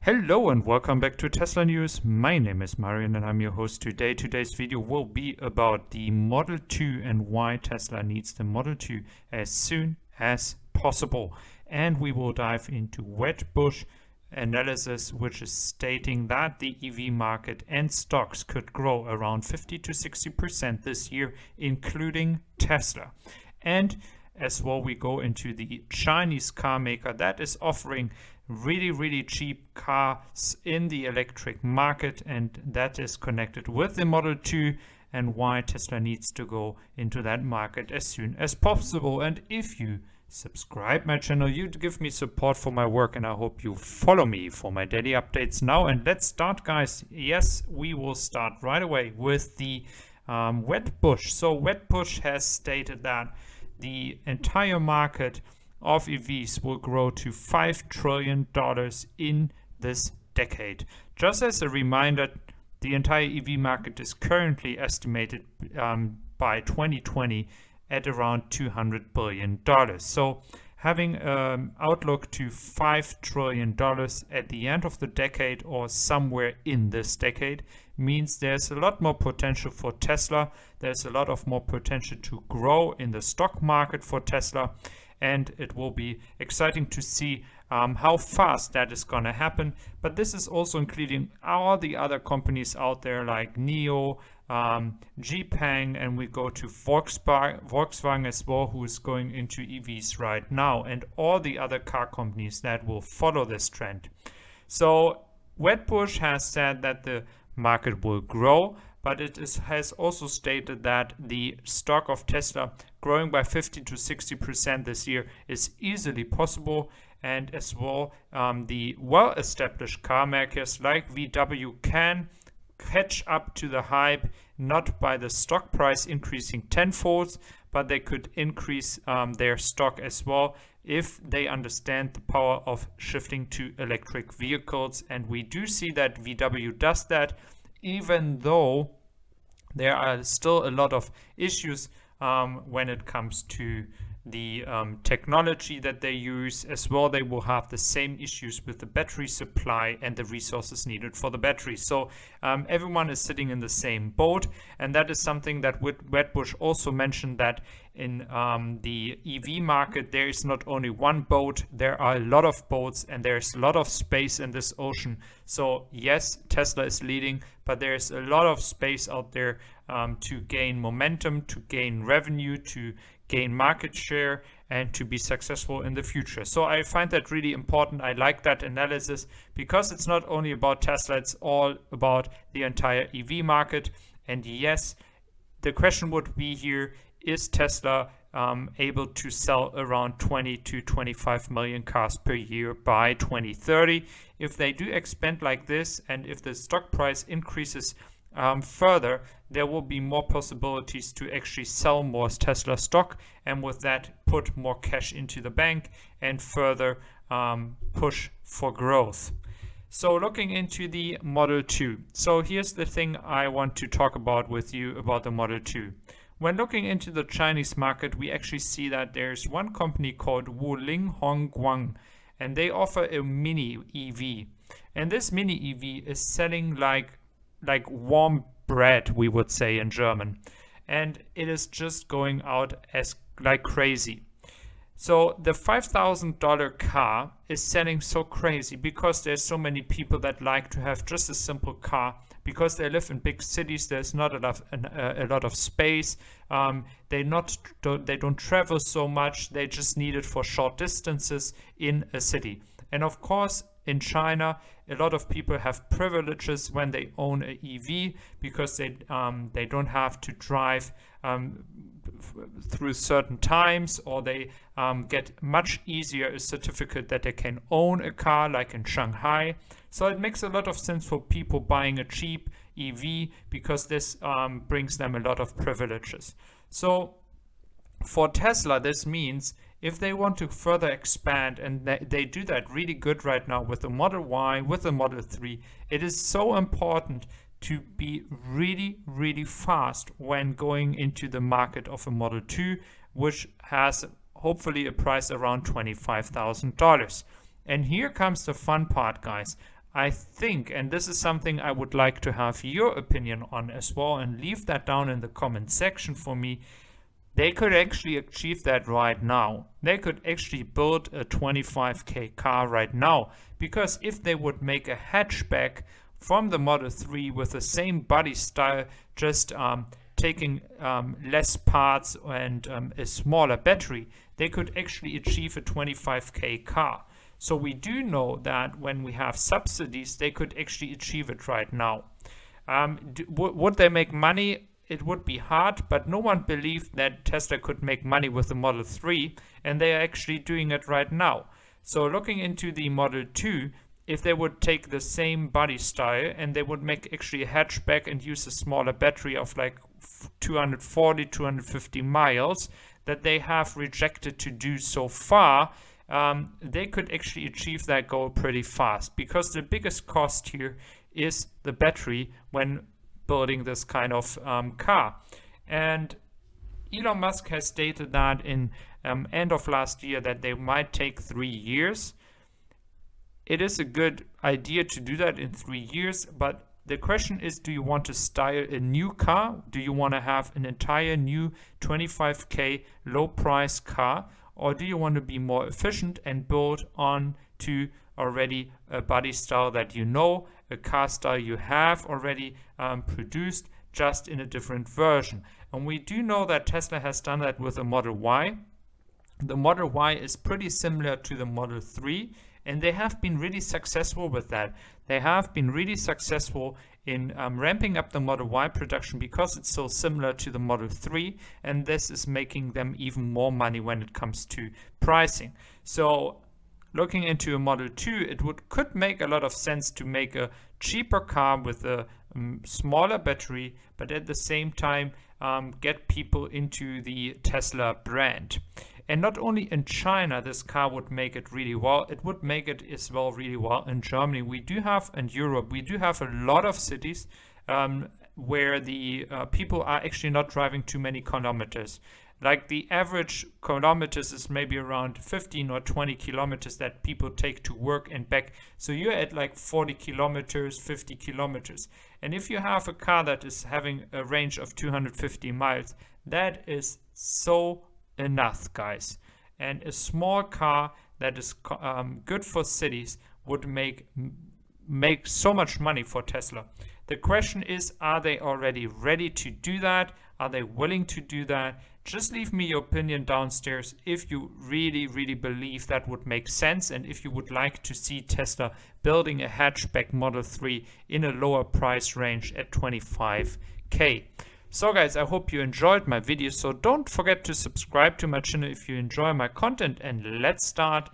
Hello and welcome back to Tesla News. My name is Marian and I'm your host today. Today's video will be about the Model 2 and why Tesla needs the Model 2 as soon as possible. And we will dive into Wedbush analysis, which is stating that the EV market and stocks could grow around 50 to 60% this year, including Tesla. And as well, we go into the Chinese car maker that is offering really cheap cars in the electric market, and that is connected with the Model 2 and why Tesla needs to go into that market as soon as possible. And if you subscribe my channel, you give me support for my work, and I hope you follow me for my daily updates now. And let's start, guys. Yes, we will start right away with the Wedbush. So Wedbush has stated that the entire market of EVs will grow to $5 trillion in this decade. Just as a reminder, the entire EV market is currently estimated by 2020 at around $200 billion. So having an outlook to $5 trillion at the end of the decade or somewhere in this decade means there's a lot more potential for Tesla. There's a lot of more potential to grow in the stock market for Tesla. And it will be exciting to see how fast that is going to happen. But this is also including all the other companies out there like NIO, Giga, and we go to Volkswagen as well, who is going into EVs right now, and all the other car companies that will follow this trend. So Wedbush has said that the market will grow, but it has also stated that the stock of Tesla growing by 50 to 60% this year is easily possible. And as well, the well-established car makers like VW can catch up to the hype, not by the stock price increasing tenfold, but they could increase their stock as well if they understand the power of shifting to electric vehicles. And we do see that VW does that, even though there are still a lot of issues when it comes to the technology that they use. As well, they will have the same issues with the battery supply and the resources needed for the battery. So everyone is sitting in the same boat, and that is something that Wedbush also mentioned, that in the EV market there is not only one boat, there are a lot of boats, and there's a lot of space in this ocean. So yes, Tesla is leading, but there's a lot of space out there to gain momentum, to gain revenue, to gain market share, and to be successful in the future. So I find that really important. I like that analysis because it's not only about Tesla, it's all about the entire EV market. And yes, the question would be here, is Tesla able to sell around 20 to 25 million cars per year by 2030? If they do expand like this, and if the stock price increases further, there will be more possibilities to actually sell more Tesla stock, and with that put more cash into the bank and further push for growth. So looking into the Model 2. So here's the thing I want to talk about with you about the Model 2. When looking into the Chinese market, we actually see that there's one company called Wuling Hongguang, and they offer a mini EV. And this mini EV is selling like warm bread, we would say in German, and it is just going out as like crazy. So the $5,000 car is selling so crazy because there's so many people that like to have just a simple car, because they live in big cities. There's not a lot of space. They don't travel so much. They just need it for short distances in a city. And of course, in China, a lot of people have privileges when they own an EV, because they don't have to drive through certain times, or they get much easier a certificate that they can own a car, like in Shanghai. So it makes a lot of sense for people buying a cheap EV, because this brings them a lot of privileges. So for Tesla, this means if they want to further expand, and they do that really good right now with the Model Y, with the Model 3, it is so important to be really fast when going into the market of a Model 2, which has hopefully a price around $25,000. And here comes the fun part, guys. I think, and this is something I would like to have your opinion on as well, and leave that down in the comment section for me, they could actually achieve that right now. They could actually build a 25k car right now, because if they would make a hatchback from the Model 3 with the same body style, just taking less parts and a smaller battery, they could actually achieve a 25k car. So we do know that when we have subsidies, they could actually achieve it right now. Would they make money? It would be hard, but no one believed that Tesla could make money with the Model 3, and they are actually doing it right now. So looking into the Model 2, if they would take the same body style and they would make actually a hatchback and use a smaller battery of like 240, 250 miles that they have rejected to do so far, they could actually achieve that goal pretty fast, because the biggest cost here is the battery when building this kind of car. And Elon Musk has stated that in end of last year that they might take 3 years. It is a good idea to do that in 3 years, but the question is, do you want to style a new car? Do you want to have an entire new 25k low price car? Or do you want to be more efficient and build on to already a body style that you know, a car style you have already produced, just in a different version? And we do know that Tesla has done that with the Model Y. The Model Y is pretty similar to the Model 3, and they have been really successful with that. They have been really successful in ramping up the Model Y production because it's so similar to the Model 3, and this is making them even more money when it comes to pricing. So looking into a Model 2, it could make a lot of sense to make a cheaper car with a smaller battery, but at the same time get people into the Tesla brand. And not only in China this car would make it really well, it would make it as well really well in Germany. We do have, in Europe, we do have a lot of cities where the people are actually not driving too many kilometers. Like the average kilometers is maybe around 15 or 20 kilometers that people take to work and back. So you're at like 40 kilometers, 50 kilometers. And if you have a car that is having a range of 250 miles, that is so enough, guys. And a small car that is good for cities would make so much money for Tesla. The question is, are they already ready to do that? Are they willing to do that? Just leave me your opinion downstairs if you really, really believe that would make sense, and if you would like to see Tesla building a hatchback Model 3 in a lower price range at 25k. So guys, I hope you enjoyed my video, so don't forget to subscribe to my channel if you enjoy my content, and let's start in